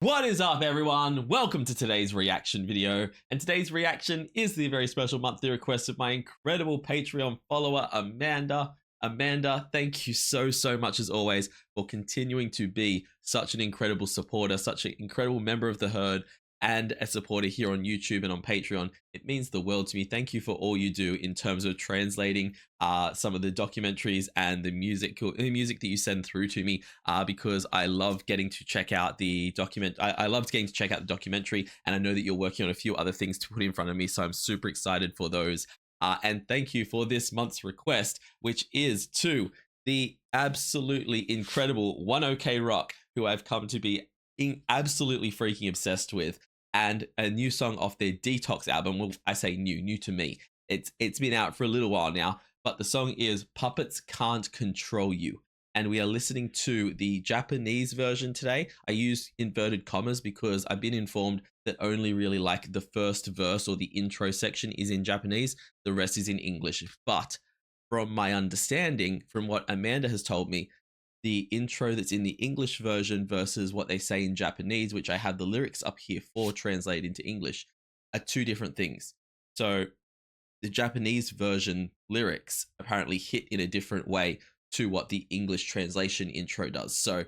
What is up, everyone? Welcome to today's reaction video. And today's reaction is the very special monthly request of my incredible Patreon follower, Amanda. Amanda, thank you so much as always for continuing to be such an incredible supporter, such an incredible member of the herd, and a supporter here on YouTube and on Patreon. It means the world to me. Thank you for all you do in terms of translating some of the documentaries and the music that you send through to me, because I love getting to check out the I loved getting to check out the documentary, and I know that you're working on a few other things to put in front of me, so I'm super excited for those. And thank you for this month's request, which is to the absolutely incredible 1OK Rock, who I've come to be absolutely freaking obsessed with, and a new song off their Detox album. Well, I say new to me. It's been out for a little while now, but the song is Puppets Can't Control You. And we are listening to the Japanese version today. I use inverted commas because I've been informed that only really like the first verse or the intro section is in Japanese. The rest is in English. But from my understanding, from what Amanda has told me, the intro that's in the English version versus what they say in Japanese, which I have the lyrics up here for translated into English, are two different things. So the Japanese version lyrics apparently hit in a different way to what the English translation intro does. So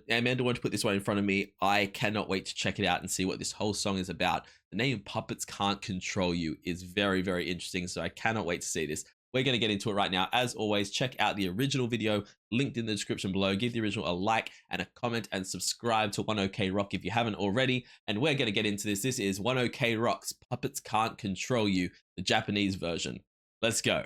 Amanda wanted to put this one in front of me. I cannot wait to check it out and see what this whole song is about. The name Puppets Can't Control You is very interesting, so I cannot wait to see this. We're going to get into it right now. As always, check out the original video linked in the description below. Give the original a like and a comment, and subscribe to 1OK Rock if you haven't already. And we're going to get into this. This is 1OK Rock's Puppets Can't Control You, the Japanese version. Let's go.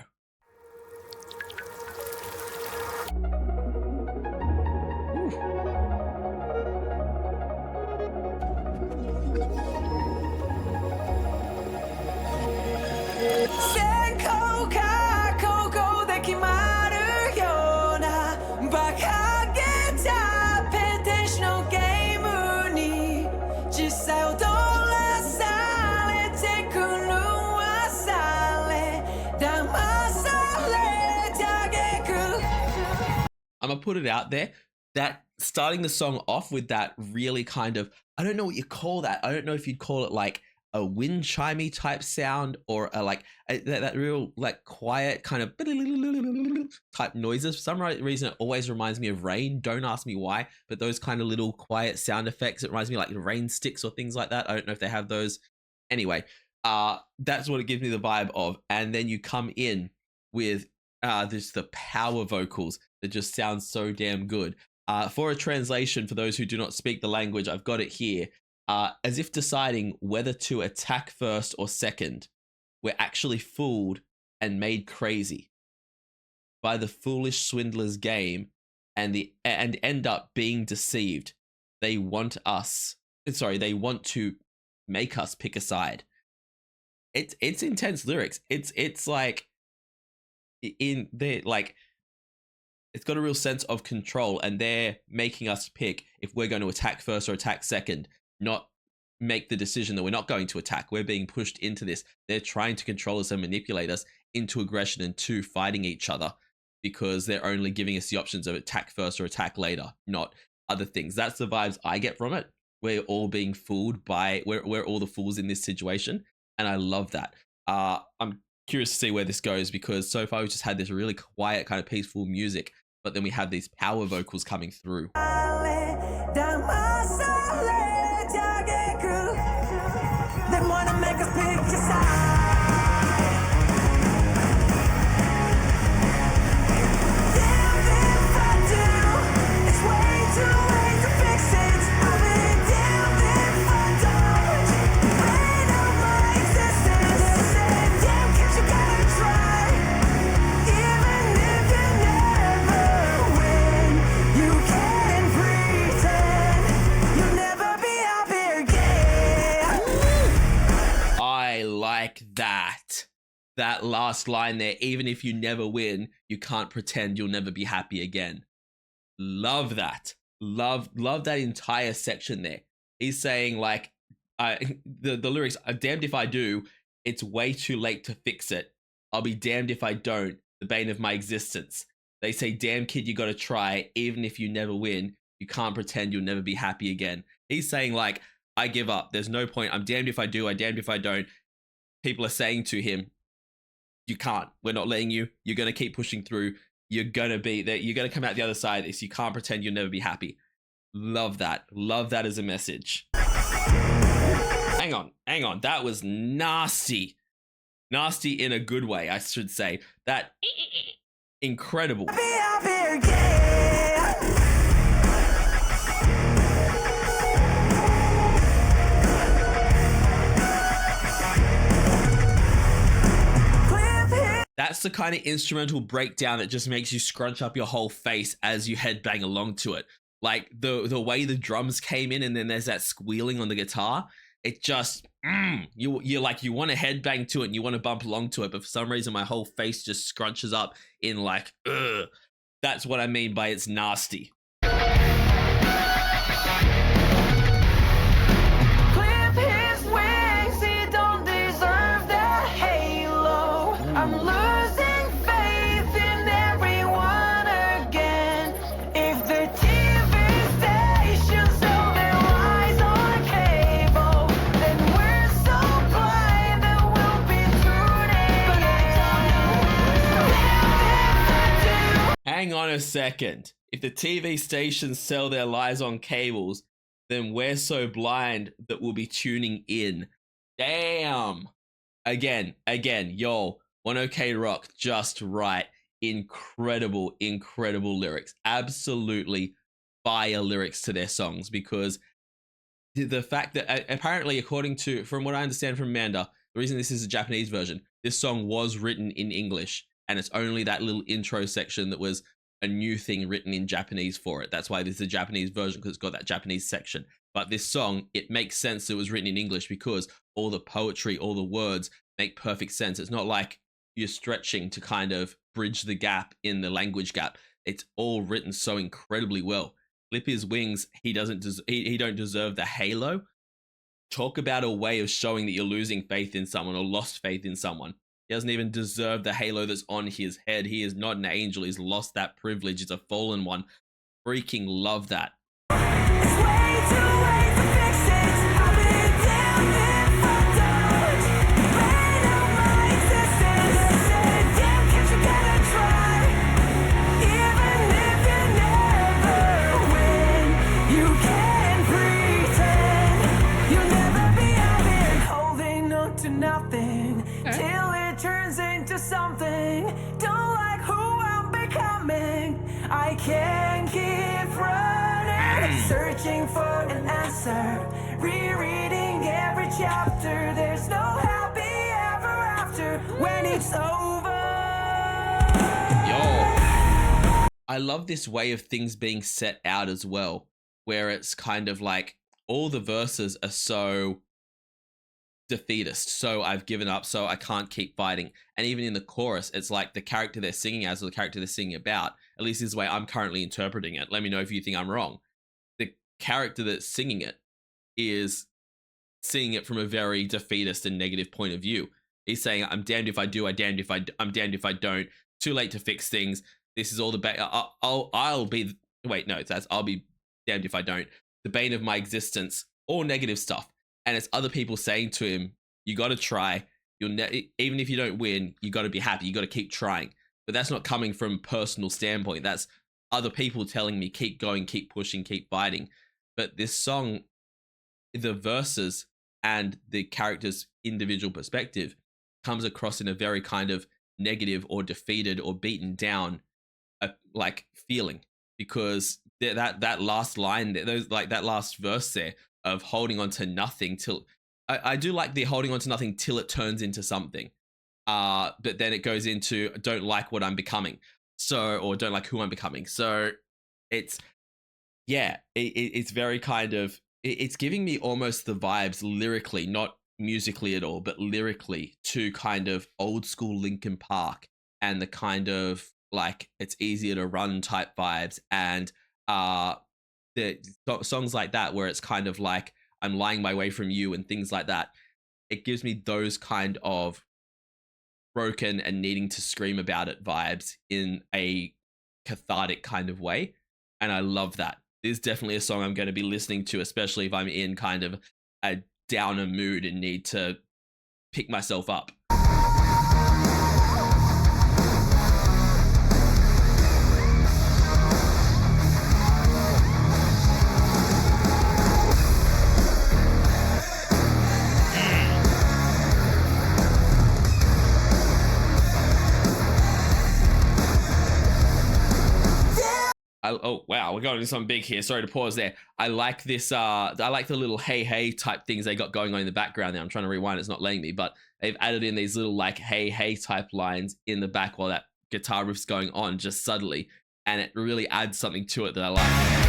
I'm gonna put it out there that starting the song off with that really kind of, I don't know what you call that. I don't know if you'd call it like a wind chimey type sound, or that real like quiet kind of type noises. For some reason, it always reminds me of rain. Don't ask me why, but those kind of little quiet sound effects, it reminds me of like rain sticks or things like that. I don't know if they have those. Anyway, that's what it gives me the vibe of. And then you come in with there's the power vocals that just sounds so damn good. For a translation, for those who do not speak the language, I've got it here. As if deciding whether to attack first or second, we're actually fooled and made crazy by the foolish swindler's game, and end up being deceived. They want to make us pick a side. It's intense lyrics. It's like it's got a real sense of control, and they're making us pick if we're going to attack first or attack second, not make the decision that we're not going to attack. We're being pushed into this. They're trying to control us and manipulate us into aggression and to fighting each other, because they're only giving us the options of attack first or attack later, not other things. That's the vibes I get from it. We're all being fooled by, we're all the fools in this situation, and I love that. I'm curious to see where this goes, because so far we've just had this really quiet kind of peaceful music, but then we have these power vocals coming through. They wanna make us pick a side. Damn if I do, it's way too late to fix it. I mean, damn if I don't, rain on my existence. Damn kids, you gotta try. Even if you never win, you can pretend you'll never be happy again. I like that last line there. Even if you never win, you can't pretend you'll never be happy again. Love that. Love that entire section there. He's saying like, the lyrics are damned if I do, it's way too late to fix it. I'll be damned if I don't, the bane of my existence. They say, damn kid, you gotta try, even if you never win, You can't pretend you'll never be happy again. He's saying like, I give up. There's no point. I'm damned if I do. I'm damned if I don't. People are saying to him, you can't. We're not letting you. You're going to keep pushing through. You're going to be there. You're going to come out the other side of this. You can't pretend you'll never be happy. Love that. Love that as a message. Hang on. That was nasty. Nasty in a good way, I should say. That incredible. That's the kind of instrumental breakdown that just makes you scrunch up your whole face as you headbang along to it. Like the way the drums came in and then there's that squealing on the guitar. It just, you're like, you want to headbang to it and you want to bump along to it. But for some reason, my whole face just scrunches up in like, ugh. That's what I mean by it's nasty. Hang on a second. If the TV stations sell their lies on cables, then we're so blind that we'll be tuning in. Damn. Again, yo, 1OK Rock, just right. Incredible lyrics. Absolutely fire lyrics to their songs, because the fact that apparently, according to, from what I understand from Amanda, the reason this is a Japanese version, this song was written in English. And it's only that little intro section that was a new thing written in Japanese for it. That's why this is a Japanese version, because it's got that Japanese section. But this song, it makes sense it was written in English because all the poetry, all the words make perfect sense. It's not like you're stretching to kind of bridge the gap in the language gap. It's all written so incredibly well. Clip his wings. He don't deserve the halo. Talk about a way of showing that you're losing faith in someone or lost faith in someone. He doesn't even deserve the halo that's on his head. He is not an angel. He's lost that privilege. He's a fallen one. Freaking love that. It's way too late to fix it. I'll be damned if I don't. Rain on my existence. Damn, can't you get a try? Even if you never win, you can pretend you'll never be out there holding on to nothing till it turns into something. Don't like who I'm becoming. I can't keep running, searching for an answer, rereading every chapter. There's no happy ever after when it's over. Yo, I love this way of things being set out as well, where it's kind of like all the verses are so defeatist, so I've given up, so I can't keep fighting. And even in the chorus, it's like the character they're singing as, or the character they're singing about, at least this is the way I'm currently interpreting it. Let me know if you think I'm wrong. The character that's singing it is seeing it from a very defeatist and negative point of view. He's saying, I'm damned if I do, I'm damned if I don't. Too late to fix things. This is all the I'll be wait, no, that's I'll be damned if I don't. The bane of my existence, all negative stuff. And it's other people saying to him, you got to try. Even if you don't win, you got to be happy. You got to keep trying. But that's not coming from a personal standpoint. That's other people telling me, keep going, keep pushing, keep fighting. But this song, the verses and the character's individual perspective comes across in a very kind of negative or defeated or beaten down like feeling, because that last line there, those like that last verse there of holding on to nothing till I do like the holding on to nothing till it turns into something, but then it goes into don't like what I'm becoming, so, or don't like who I'm becoming. So it's, yeah, it's very kind of, it's giving me almost the vibes lyrically, not musically at all, but lyrically, to kind of old school Linkin Park and the kind of like it's easier to run type vibes, and the songs like that where it's kind of like I'm lying my way from you and things like that. It gives me those kind of broken and needing to scream about it vibes in a cathartic kind of way, and I love that. This is definitely a song I'm going to be listening to, especially if I'm in kind of a downer mood and need to pick myself up. Oh wow, we're going to something big here. Sorry to pause there. I like this. I like the little hey hey type things they got going on in the background there. I'm trying to rewind; it's not letting me. But they've added in these little like hey hey type lines in the back while that guitar riff's going on just subtly, and it really adds something to it that I like.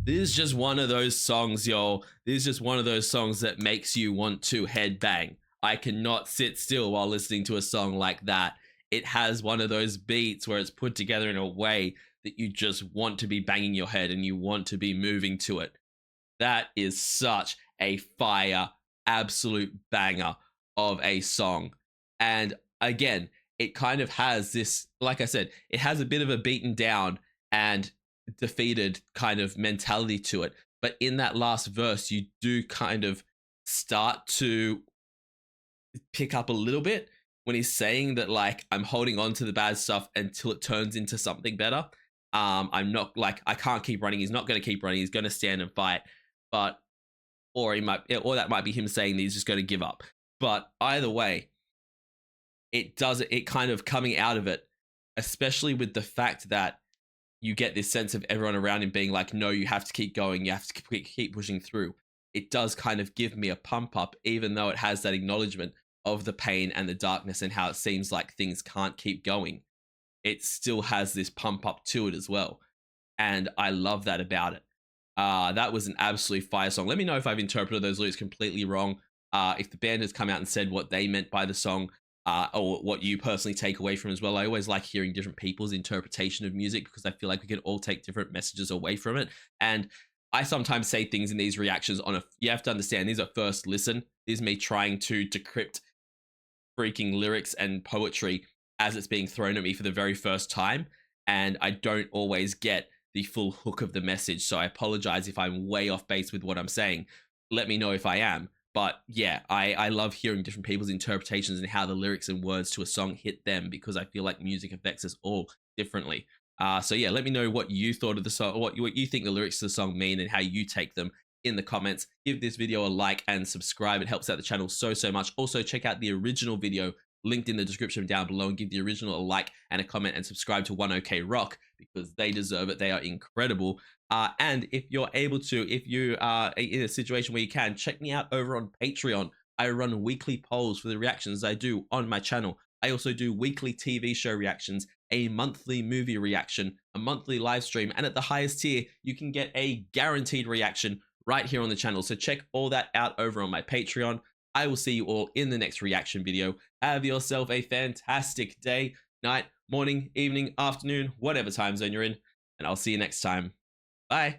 This is just one of those songs, y'all. This is just one of those songs that makes you want to headbang. I cannot sit still while listening to a song like that. It has one of those beats where it's put together in a way that you just want to be banging your head and you want to be moving to it. That is such a fire, absolute banger of a song. And again, it kind of has this, like I said, it has a bit of a beaten down and defeated kind of mentality to it. But in that last verse, you do kind of start to pick up a little bit when he's saying that, like, I'm holding on to the bad stuff until it turns into something better. I'm not like, I can't keep running. He's not going to keep running. He's going to stand and fight. But, or that might be him saying that he's just going to give up. But either way, it kind of coming out of it, especially with the fact that you get this sense of everyone around him being like, no, you have to keep going. You have to keep pushing through. It does kind of give me a pump up, even though it has that acknowledgement of the pain and the darkness and how it seems like things can't keep going. It still has this pump up to it as well. And I love that about it. That was an absolute fire song. Let me know if I've interpreted those lyrics completely wrong. If the band has come out and said what they meant by the song, or what you personally take away from it as well. I always like hearing different people's interpretation of music because I feel like we can all take different messages away from it. And I sometimes say things in these reactions you have to understand, these are first listen. This is me trying to decrypt freaking lyrics and poetry as it's being thrown at me for the very first time. And I don't always get the full hook of the message. So I apologize if I'm way off base with what I'm saying. Let me know if I am. But yeah, I love hearing different people's interpretations and how the lyrics and words to a song hit them, because I feel like music affects us all differently. So yeah, let me know what you thought of the song, what you think the lyrics to the song mean and how you take them in the comments. Give this video a like and subscribe. It helps out the channel so much. Also, check out the original video linked in the description down below and give the original a like and a comment and subscribe to 1OK Rock because they deserve it. They are incredible. And if you're able to, if you are in a situation where you can, check me out over on Patreon. I run weekly polls for the reactions I do on my channel. I also do weekly TV show reactions, a monthly movie reaction, a monthly live stream, and at the highest tier, you can get a guaranteed reaction right here on the channel. So check all that out over on my Patreon. I will see you all in the next reaction video. Have yourself a fantastic day, night, morning, evening, afternoon, whatever time zone you're in, and I'll see you next time. Bye.